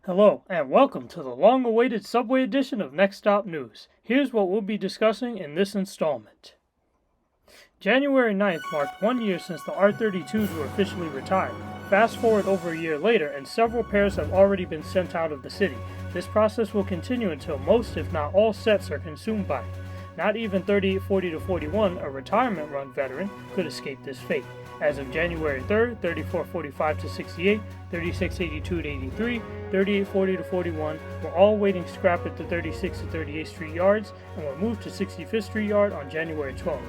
Hello, and welcome to the long-awaited Subway edition of Next Stop News. Here's what we'll be discussing in this installment. January 9th marked 1 year since the R32s were officially retired. Fast forward over a year later, and several pairs have already been sent out of the city. This process will continue until most, if not all, sets are consumed by it. Not even 3840-41, a retirement run veteran, could escape this fate. As of January 3rd, 3445-68, 3682-83, 3840-41 were all waiting scrap at the 36th to 38th Street yards and were moved to 65th Street Yard on January 12th.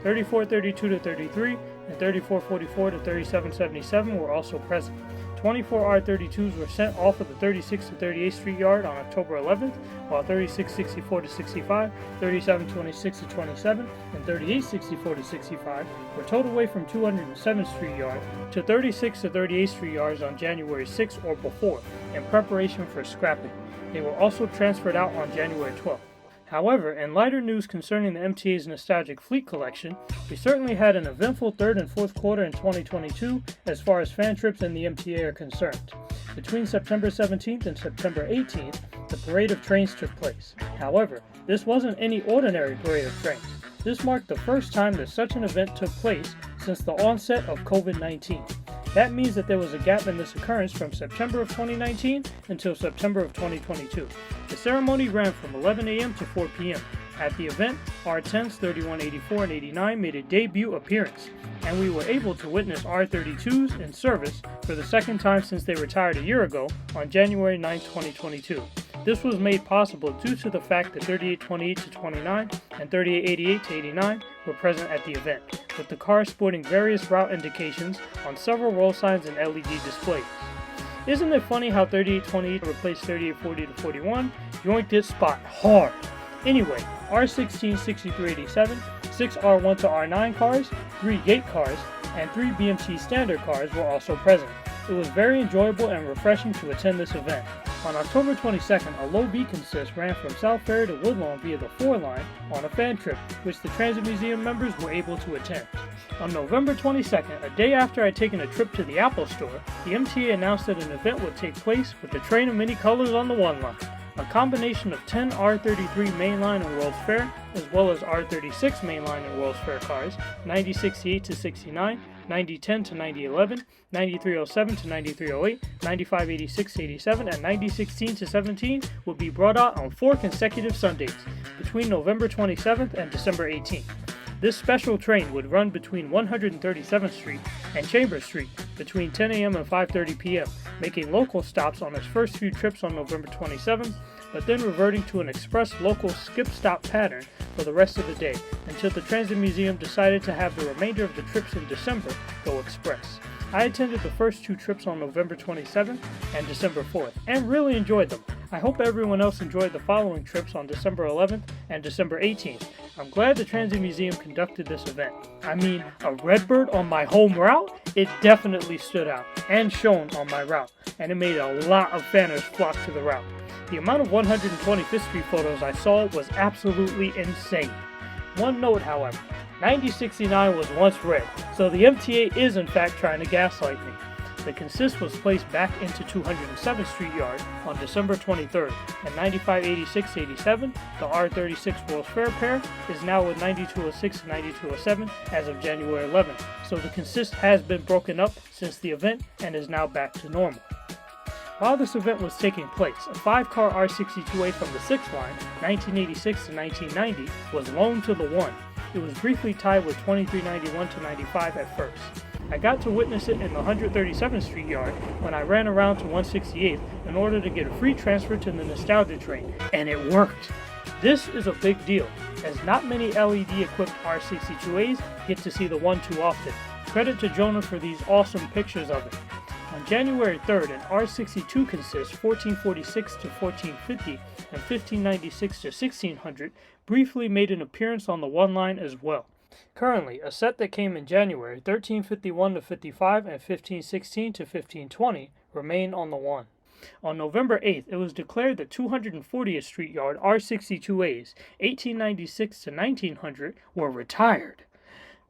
3432-33 and 3444-3777 were also present. 24 R32s were sent off of the 36th to 38th Street Yard on October 11th, while 3664-65, 3726-27, and 3864-65 were towed away from 207th Street Yard to 36th to 38th Street Yards on January 6th or before, in preparation for scrapping. They were also transferred out on January 12th. However, in lighter news concerning the MTA's nostalgic fleet collection, we certainly had an eventful third and fourth quarter in 2022 as far as fan trips in the MTA are concerned. Between September 17th and September 18th, the parade of trains took place. However, this wasn't any ordinary parade of trains. This marked the first time that such an event took place since the onset of COVID-19. That means that there was a gap in this occurrence from September of 2019 until September of 2022. The ceremony ran from 11 a.m. to 4 p.m. At the event, R10s 31, 84, and 89 made a debut appearance, and we were able to witness R32s in service for the second time since they retired a year ago on January 9, 2022. This was made possible due to the fact that 3828-29 and 3888-89 were present at the event, with the cars sporting various route indications on several roll signs and LED displays. Isn't it funny how 3828 replaced 3840-41, yoinked its spot hard? Anyway, R16 6387, 6 R1 to R9 cars, 3 gate cars, and 3 BMC standard cars were also present. It was very enjoyable and refreshing to attend this event. On October 22nd, a low B consist ran from South Ferry to Woodlawn via the 4 line on a fan trip, which the Transit Museum members were able to attend. On November 22nd, a day after I'd taken a trip to the Apple Store, the MTA announced that an event would take place with the train of many colors on the 1 line. A combination of 10 R33 mainline and World's Fair, as well as R36 mainline and World's Fair cars, 9068-69, 9010-9011, 9307-9308, 9586-87, and 9016-17 will be brought out on 4 consecutive Sundays between November 27th and December 18th. This special train would run between 137th Street and Chambers Street between 10 a.m. and 5:30 p.m., making local stops on its first few trips on November 27th, but then reverting to an express local skip-stop pattern for the rest of the day until the Transit Museum decided to have the remainder of the trips in December go express. I attended the first 2 trips on November 27th and December 4th and really enjoyed them. I hope everyone else enjoyed the following trips on December 11th and December 18th. I'm glad the Transit Museum conducted this event. I mean, a Redbird on my home route? It definitely stood out and shone on my route, and it made a lot of fanners flock to the route. The amount of 125th Street photos I saw was absolutely insane. One note, however, 9069 was once red, so the MTA is in fact trying to gaslight me. The consist was placed back into 207th Street Yard on December 23rd, and 9586-87, the R36 World's Fair pair, is now with 9206 and 9207 as of January 11th, so the consist has been broken up since the event and is now back to normal. While this event was taking place, a 5-car R62A from the 6th line, 1986 to 1990, was loaned to the 1. It was briefly tied with 2391 to 95 at first. I got to witness it in the 137th Street Yard when I ran around to 168th in order to get a free transfer to the nostalgia train, and it worked. This is a big deal, as not many LED-equipped R62As get to see the 1 too often. Credit to Jonah for these awesome pictures of it. On January 3rd, an R62 consists 1446 to 1450 and 1596 to 1600 briefly made an appearance on the 1 line as well. Currently, a set that came in January, 1351 to 55 and 1516 to 1520, remain on the 1. On November 8th, it was declared that 240th Street Yard R62As, 1896 to 1900, were retired.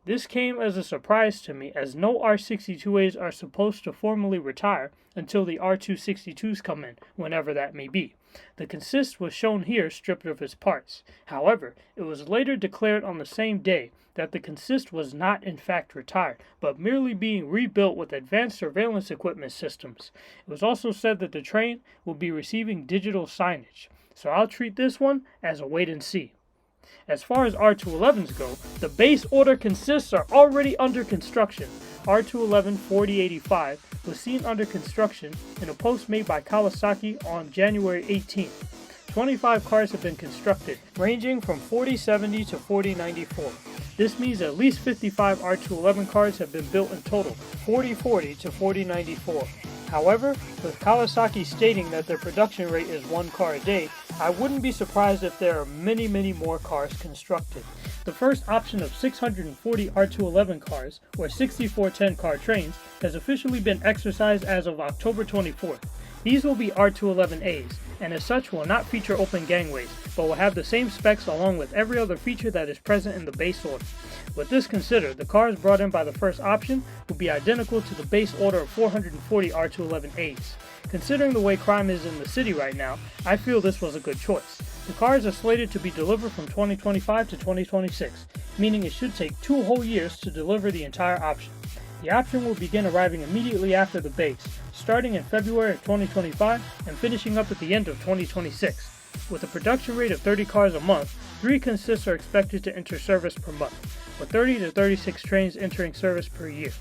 This came as a surprise to me, as no R62As are supposed to formally retire until the R262s come in, whenever that may be. The consist was shown here stripped of its parts. However, it was later declared on the same day that the consist was not in fact retired, but merely being rebuilt with advanced surveillance equipment systems. It was also said that the train will be receiving digital signage, so I'll treat this one as a wait and see. As far as R211s go, the base order consists are already under construction. R211 4085 was seen under construction in a post made by Kawasaki on January 18th. 25 cars have been constructed, ranging from 4070 to 4094. This means at least 55 R211 cars have been built in total, 4040 to 4094. However, with Kawasaki stating that their production rate is 1 car a day, I wouldn't be surprised if there are many more cars constructed. The first option of 640 R211 cars, or 6410 car trains, has officially been exercised as of October 24th. These will be R211As, and as such will not feature open gangways, but will have the same specs along with every other feature that is present in the base order. With this considered, the cars brought in by the first option will be identical to the base order of 440 R211As. Considering the way crime is in the city right now, I feel this was a good choice. The cars are slated to be delivered from 2025 to 2026, meaning it should take 2 whole years to deliver the entire option. The option will begin arriving immediately after the base, starting in February of 2025 and finishing up at the end of 2026. With a production rate of 30 cars a month, 3 consists are expected to enter service per month, with 30 to 36 trains entering service per year.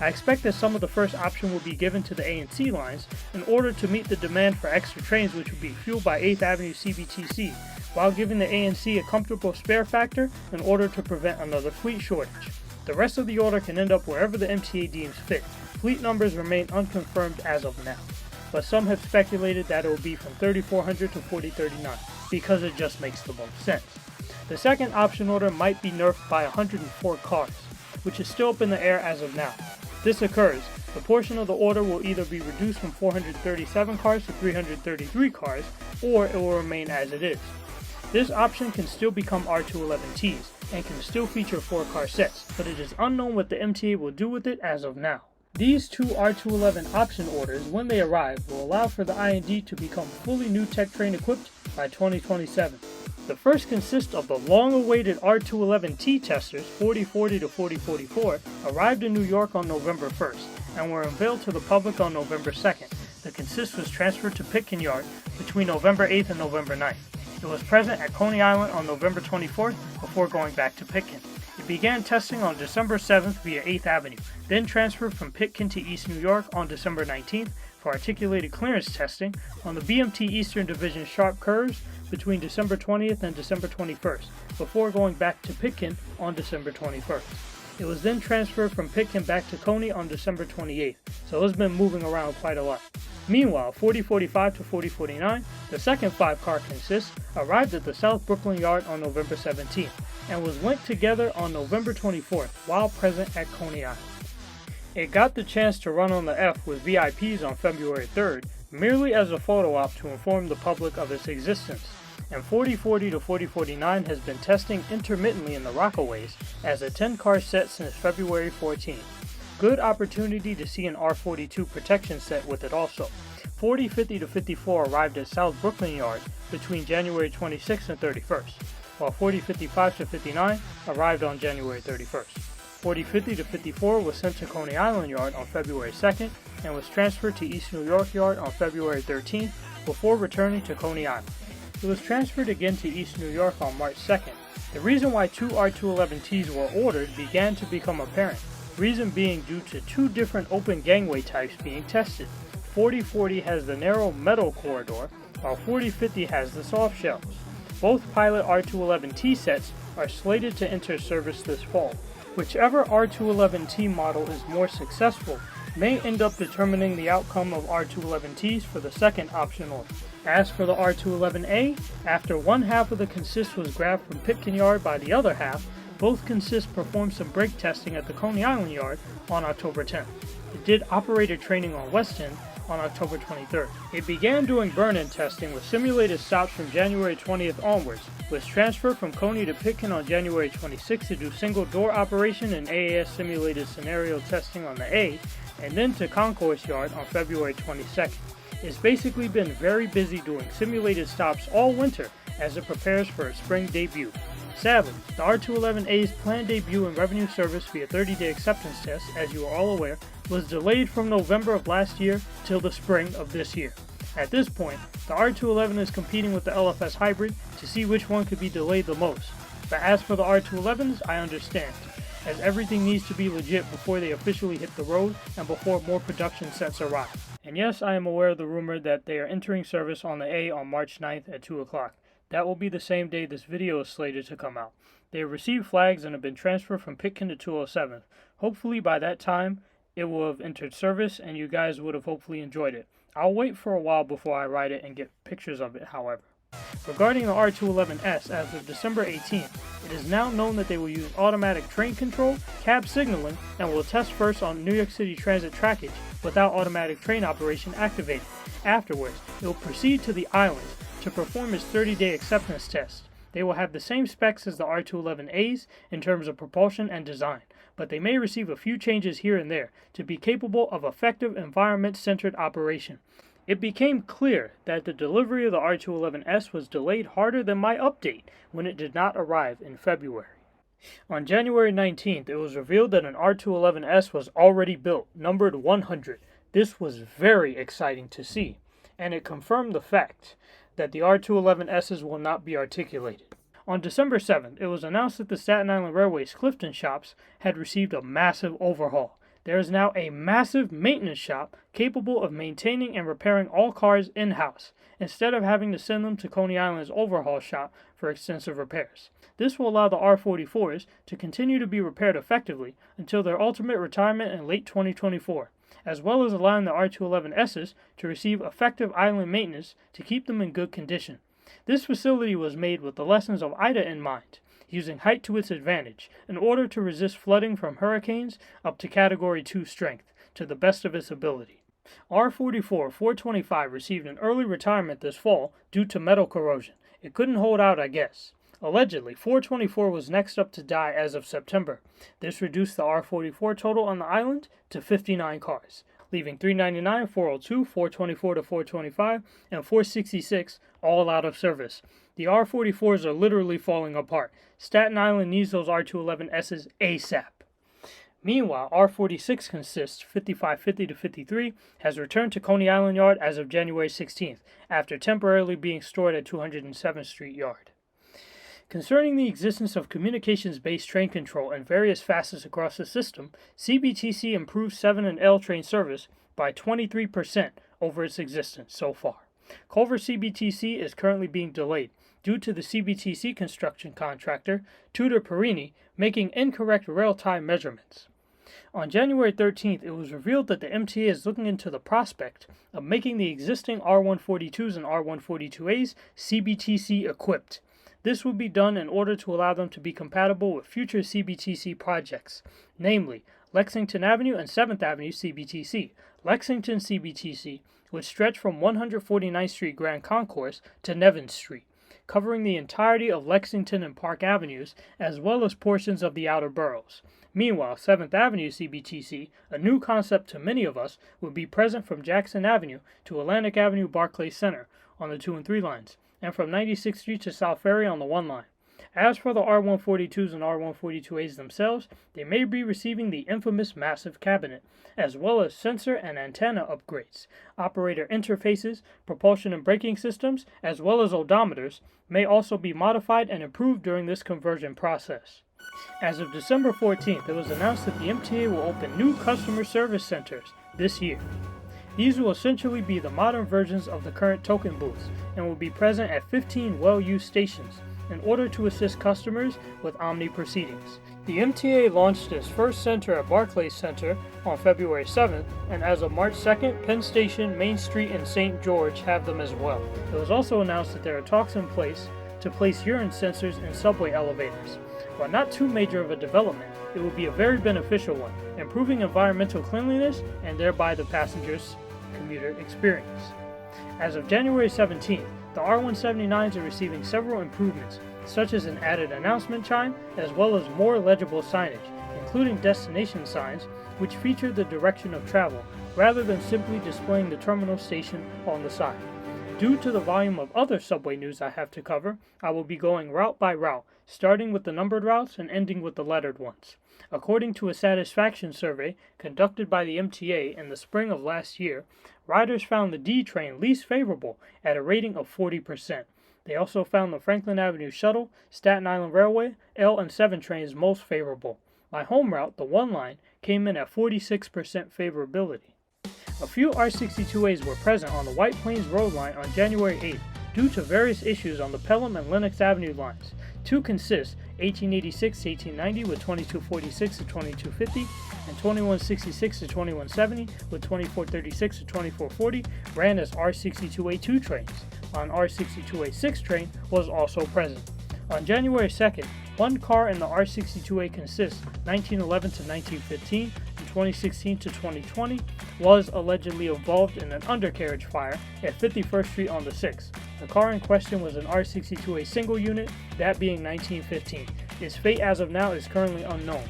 I expect that some of the first option will be given to the A and C lines in order to meet the demand for extra trains, which will be fueled by 8th Avenue CBTC, while giving the A and C a comfortable spare factor in order to prevent another fleet shortage. The rest of the order can end up wherever the MTA deems fit. Fleet numbers remain unconfirmed as of now, but some have speculated that it will be from 3400 to 4039, because it just makes the most sense. The second option order might be nerfed by 104 cars, which is still up in the air as of now. If this occurs, the portion of the order will either be reduced from 437 cars to 333 cars, or it will remain as it is. This option can still become R211Ts, and can still feature 4 car sets, but it is unknown what the MTA will do with it as of now. These 2 R211 option orders, when they arrive, will allow for the I&D to become fully new tech train equipped by 2027. The first consists of the long-awaited R211T Testers 4040 to 4044 arrived in New York on November 1st and were unveiled to the public on November 2nd. The consist was transferred to Pitkin Yard between November 8th and November 9th. It was present at Coney Island on November 24th before going back to Pitkin. It began testing on December 7th via 8th Avenue, then transferred from Pitkin to East New York on December 19th for articulated clearance testing on the BMT Eastern Division sharp curves between December 20th and December 21st, before going back to Pitkin on December 21st. It was then transferred from Pitkin back to Coney on December 28th, so it's been moving around quite a lot. Meanwhile, 4045 to 4049, the second 5-car consist, arrived at the South Brooklyn Yard on November 17th, and was linked together on November 24th while present at Coney Island. It got the chance to run on the F with VIPs on February 3rd, merely as a photo op to inform the public of its existence, and 4040 to 4049 has been testing intermittently in the Rockaways as a 10-car set since February 14th. Good opportunity to see an R42 protection set with it also. 4050 to 54 arrived at South Brooklyn Yard between January 26th and 31st, while 4055 to 59 arrived on January 31st. 4050 to 54 was sent to Coney Island Yard on February 2nd and was transferred to East New York Yard on February 13th before returning to Coney Island. It was transferred again to East New York on March 2nd. The reason why 2 R211Ts were ordered began to become apparent, reason being due to 2 different open gangway types being tested. 4040 has the narrow metal corridor, while 4050 has the soft shells. Both pilot R211T sets are slated to enter service this fall. Whichever R211T model is more successful may end up determining the outcome of R211Ts for the second option order. As for the R211A, after one half of the consist was grabbed from Pitkin Yard by the other half, both consists performed some brake testing at the Coney Island Yard on October 10th. It did operator training on West End, on October 23rd. It began doing burn-in testing with simulated stops from January 20th onwards, was transferred from Coney to Pitkin on January 26th to do single door operation and AAS simulated scenario testing on the A, and then to Concourse Yard on February 22nd. It's basically been very busy doing simulated stops all winter as it prepares for its spring debut. Sadly, the R211A's planned debut in revenue service via 30-day acceptance test, as you are all aware, was delayed from November of last year till the spring of this year. At this point, the R211 is competing with the LFS Hybrid to see which one could be delayed the most. But as for the R211s, I understand, as everything needs to be legit before they officially hit the road and before more production sets arrive. And yes, I am aware of the rumor that they are entering service on the A on March 9th at 2 o'clock. That will be the same day this video is slated to come out. They have received flags and have been transferred from Pitkin to 207th. Hopefully by that time, it will have entered service and you guys would have hopefully enjoyed it. I'll wait for a while before I ride it and get pictures of it, however. Regarding the R211S, as of December 18th, it is now known that they will use automatic train control, cab signaling, and will test first on New York City Transit trackage without automatic train operation activated. Afterwards, it will proceed to the island to perform its 30-day acceptance test. They will have the same specs as the R211As in terms of propulsion and design, but they may receive a few changes here and there to be capable of effective environment-centered operation. It became clear that the delivery of the R211S was delayed harder than my update when it did not arrive in February. On January 19th, it was revealed that an R211S was already built, numbered 100. This was very exciting to see, and it confirmed the fact that the R211Ss will not be articulated. On December 7th, it was announced that the Staten Island Railway's Clifton shops had received a massive overhaul. There is now a massive maintenance shop capable of maintaining and repairing all cars in-house, instead of having to send them to Coney Island's overhaul shop for extensive repairs. This will allow the R44s to continue to be repaired effectively until their ultimate retirement in late 2024, as well as allowing the R211Ss to receive effective island maintenance to keep them in good condition. This facility was made with the lessons of Ida in mind, using height to its advantage in order to resist flooding from hurricanes up to Category 2 strength to the best of its ability. R44 425 received an early retirement this fall due to metal corrosion. It couldn't hold out, I guess. Allegedly, 424 was next up to die as of September. This reduced the R44 total on the island to 59 cars, leaving 399, 402, 424 to 425, and 466 all out of service. The R44s are literally falling apart. Staten Island needs those R211Ss ASAP. Meanwhile, R46 consists 5550 to 53 has returned to Coney Island Yard as of January 16th, after temporarily being stored at 207th Street Yard. Concerning the existence of communications-based train control in various facets across the system, CBTC improved 7 and L train service by 23% over its existence so far. Culver CBTC is currently being delayed due to the CBTC construction contractor, Tudor Perini, making incorrect rail tie measurements. On January 13th, it was revealed that the MTA is looking into the prospect of making the existing R142s and R142As CBTC equipped. This will be done in order to allow them to be compatible with future CBTC projects, namely Lexington Avenue and 7th Avenue CBTC. Lexington CBTC would stretch from 149th Street Grand Concourse to Nevins Street, covering the entirety of Lexington and Park Avenues, as well as portions of the outer boroughs. Meanwhile, 7th Avenue CBTC, a new concept to many of us, would be present from Jackson Avenue to Atlantic Avenue Barclays Center on the 2 and 3 lines, and from 96th Street to South Ferry on the 1 line. As for the R142s and R142As themselves, they may be receiving the infamous massive cabinet, as well as sensor and antenna upgrades. Operator interfaces, propulsion and braking systems, as well as odometers, may also be modified and improved during this conversion process. As of December 14th, it was announced that the MTA will open new customer service centers this year. These will essentially be the modern versions of the current token booths and will be present at 15 well-used stations in order to assist customers with OMNY proceedings. The MTA launched its first center at Barclays Center on February 7th, and as of March 2nd, Penn Station, Main Street, and St. George have them as well. It was also announced that there are talks in place to place urine sensors in subway elevators. While not too major of a development, it will be a very beneficial one, improving environmental cleanliness and thereby the passengers' commute. commuter experience. As of January 17th, the R179s are receiving several improvements, such as an added announcement chime, as well as more legible signage, including destination signs, which feature the direction of travel, rather than simply displaying the terminal station on the side. Due to the volume of other subway news I have to cover, I will be going route by route, starting with the numbered routes and ending with the lettered ones. According to a satisfaction survey conducted by the MTA in the spring of last year, riders found the D train least favorable at a rating of 40%. They also found the Franklin Avenue Shuttle, Staten Island Railway, L and 7 trains most favorable. My home route, the 1 line, came in at 46% favorability. A few R62As were present on the White Plains Road line on January 8th due to various issues on the Pelham and Lenox Avenue lines. 2 consist, 1886 to 1890 with 2246 to 2250 and 2166 to 2170 with 2436 to 2440 ran as R62A2 trains. An R62A6 train was also present. On January 2nd, 1 car in the R62A consists 1911 to 1915 and 2016 to 2020 was allegedly involved in an undercarriage fire at 51st Street on the 6th. The car in question was an R62A single unit, that being 1915. Its fate as of now is currently unknown.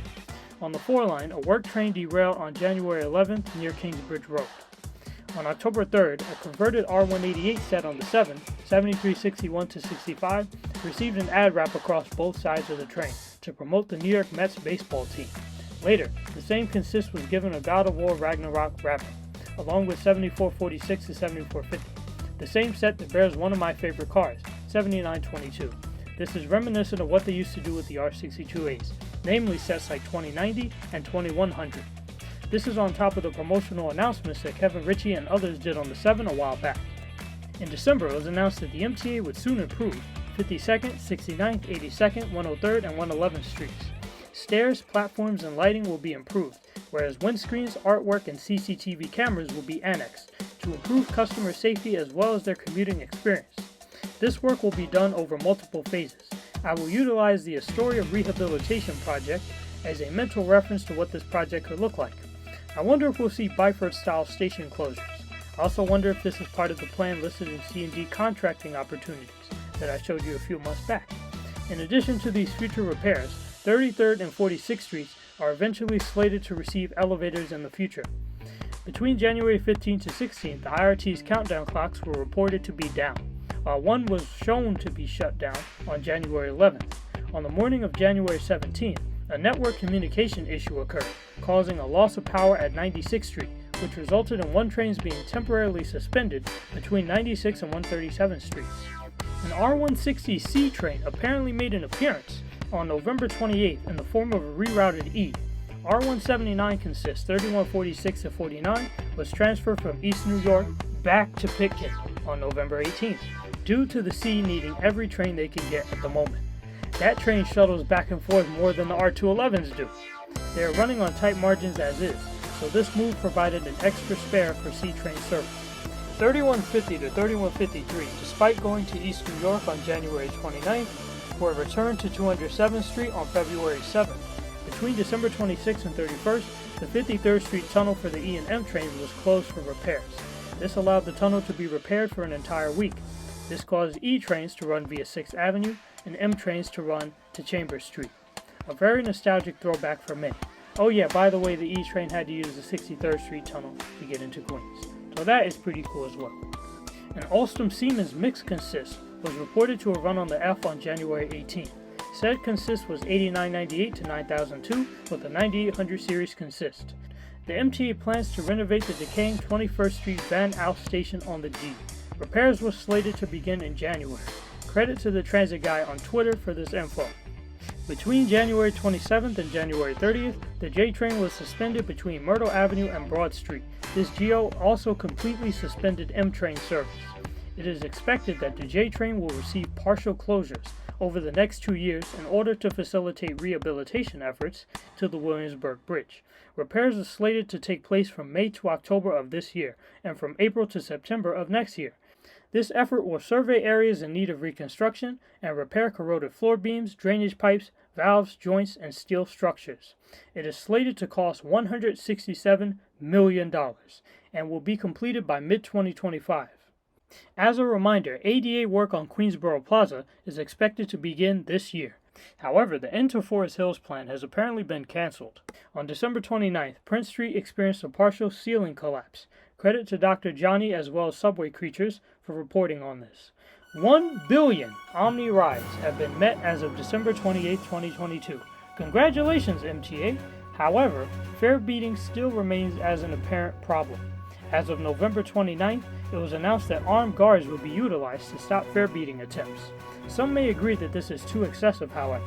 On the 4 line, a work train derailed on January 11th near Kingsbridge Road. On October 3rd, a converted R188 set on the 7, 7361 to 65, received an Adwrap across both sides of the train to promote the New York Mets baseball team. Later, the same consist was given a God of War Ragnarok wrapper, along with 7446 to 7450. The same set that bears one of my favorite cars, 7922. This is reminiscent of what they used to do with the R62As, namely sets like 2090 and 2100. This is on top of the promotional announcements that Kevin Ritchie and others did on the 7 a while back. In December, it was announced that the MTA would soon improve 52nd, 69th, 82nd, 103rd, and 111th streets. Stairs, platforms, and lighting will be improved, whereas windscreens, artwork, and CCTV cameras will be annexed to improve customer safety as well as their commuting experience. This work will be done over multiple phases. I will utilize the Astoria Rehabilitation Project as a mental reference to what this project could look like. I wonder if we'll see Byford-style station closures. I also wonder if this is part of the plan listed in C&D contracting opportunities that I showed you a few months back. In addition to these future repairs, 33rd and 46th Streets are eventually slated to receive elevators in the future. Between January 15th to 16th, the IRT's countdown clocks were reported to be down, while one was shown to be shut down on January 11th. On the morning of January 17th, a network communication issue occurred, causing a loss of power at 96th Street, which resulted in 1 train being temporarily suspended between 96 and 137th Streets. An R160C train apparently made an appearance on November 28th in the form of a rerouted E. R179 consists 3146 to 49 was transferred from East New York back to Pitkin on November 18th, due to the C needing every train they can get at the moment. That train shuttles back and forth more than the R211s do. They are running on tight margins as is, so this move provided an extra spare for C train service. 3150 to 3153, despite going to East New York on January 29th, were returned to 207th Street on February 7th. Between December 26th and 31st, the 53rd Street tunnel for the E and M trains was closed for repairs. This allowed the tunnel to be repaired for an entire week. This caused E trains to run via 6th Avenue and M trains to run to Chambers Street. A very nostalgic throwback for many. Oh yeah, by the way, the E train had to use the 63rd Street tunnel to get into Queens. So that is pretty cool as well. An Alstom Siemens mix consist was reported to have run on the F on January 18th. Said consist was 8998 to 9002 with a 9800 series consist. The MTA plans to renovate the decaying 21st Street Van Alst station on the G. Repairs were slated to begin in January. Credit to the transit guy on Twitter for this info. Between January 27th and January 30th, the J train was suspended between Myrtle Avenue and Broad Street. This GO also completely suspended M train service. It is expected that the J train will receive partial closures over the next 2 years in order to facilitate rehabilitation efforts to the Williamsburg Bridge. Repairs are slated to take place from May to October of this year and from April to September of next year. This effort will survey areas in need of reconstruction and repair corroded floor beams, drainage pipes, valves, joints, and steel structures. It is slated to cost $167 million and will be completed by mid-2025. As a reminder, ADA work on Queensboro Plaza is expected to begin this year. However, the end to Forest Hills plan has apparently been canceled. On December 29th, Prince Street experienced a partial ceiling collapse. Credit to Dr. Johnny as well as Subway Creatures for reporting on this. 1 billion OMNY rides have been met as of December 28, 2022. Congratulations, MTA! However, fare beating still remains as an apparent problem. As of November 29th, it was announced that armed guards would be utilized to stop fare beating attempts. Some may agree that this is too excessive, however.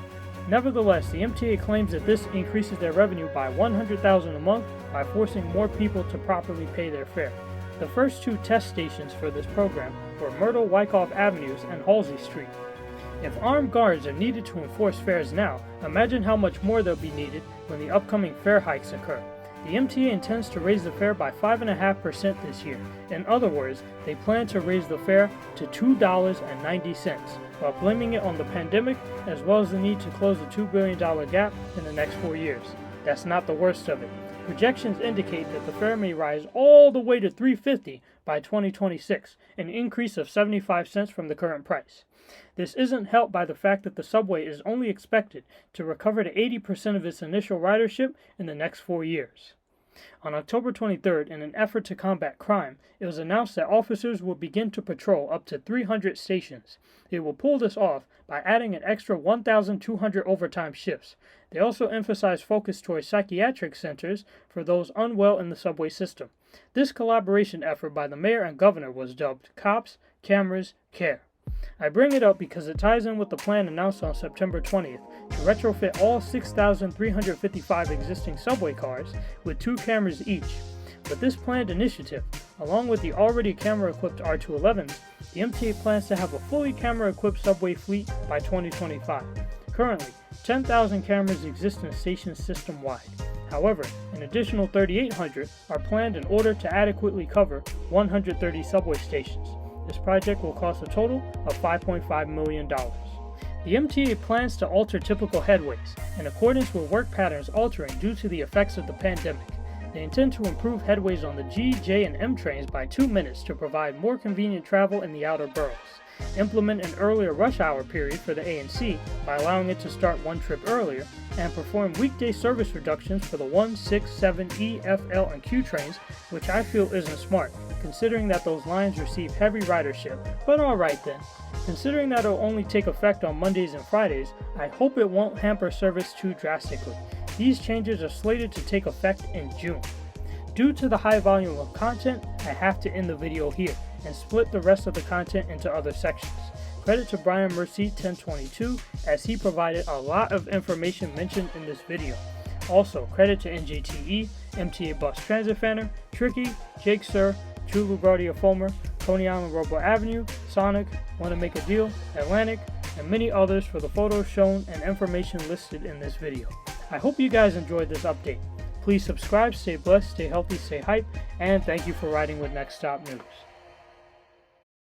Nevertheless, the MTA claims that this increases their revenue by $100,000 a month by forcing more people to properly pay their fare. The first 2 test stations for this program were Myrtle Wyckoff Avenues and Halsey Street. If armed guards are needed to enforce fares now, imagine how much more they'll be needed when the upcoming fare hikes occur. The MTA intends to raise the fare by 5.5% this year. In other words, they plan to raise the fare to $2.90, while blaming it on the pandemic as well as the need to close the $2 billion gap in the next 4 years. That's not the worst of it. Projections indicate that the fare may rise all the way to $3.50 by 2026, an increase of 75 cents from the current price. This isn't helped by the fact that the subway is only expected to recover to 80% of its initial ridership in the next 4 years. On October 23rd, in an effort to combat crime, it was announced that officers will begin to patrol up to 300 stations. They will pull this off by adding an extra 1,200 overtime shifts. They also emphasize focus towards psychiatric centers for those unwell in the subway system. This collaboration effort by the mayor and governor was dubbed Cops, Cameras, Care. I bring it up because it ties in with the plan announced on September 20th to retrofit all 6,355 existing subway cars with 2 cameras each. With this planned initiative, along with the already camera-equipped R211s, the MTA plans to have a fully camera-equipped subway fleet by 2025. Currently, 10,000 cameras exist in the station system-wide. However, an additional 3,800 are planned in order to adequately cover 130 subway stations. This project will cost a total of $5.5 million. The MTA plans to alter typical headways, in accordance with work patterns altering due to the effects of the pandemic. They intend to improve headways on the G, J, and M trains by 2 minutes to provide more convenient travel in the outer boroughs. Implement an earlier rush hour period for the A and C by allowing it to start 1 trip earlier, and perform weekday service reductions for the 1, 6, 7, E, F, L, and Q trains, which I feel isn't smart, considering that those lines receive heavy ridership, but alright then. Considering that it'll only take effect on Mondays and Fridays, I hope it won't hamper service too drastically. These changes are slated to take effect in June. Due to the high volume of content, I have to end the video here and split the rest of the content into other sections. Credit to Brian Mercy 1022 as he provided a lot of information mentioned in this video. Also, credit to NJTE, MTA Bus Transit Fanner, Tricky, Jake Sir, True LaGuardia Fulmer, Coney Island Robo Avenue, Sonic, Wanna Make a Deal, Atlantic, and many others for the photos shown and information listed in this video. I hope you guys enjoyed this update. Please subscribe, stay blessed, stay healthy, stay hype, and thank you for riding with Next Stop News.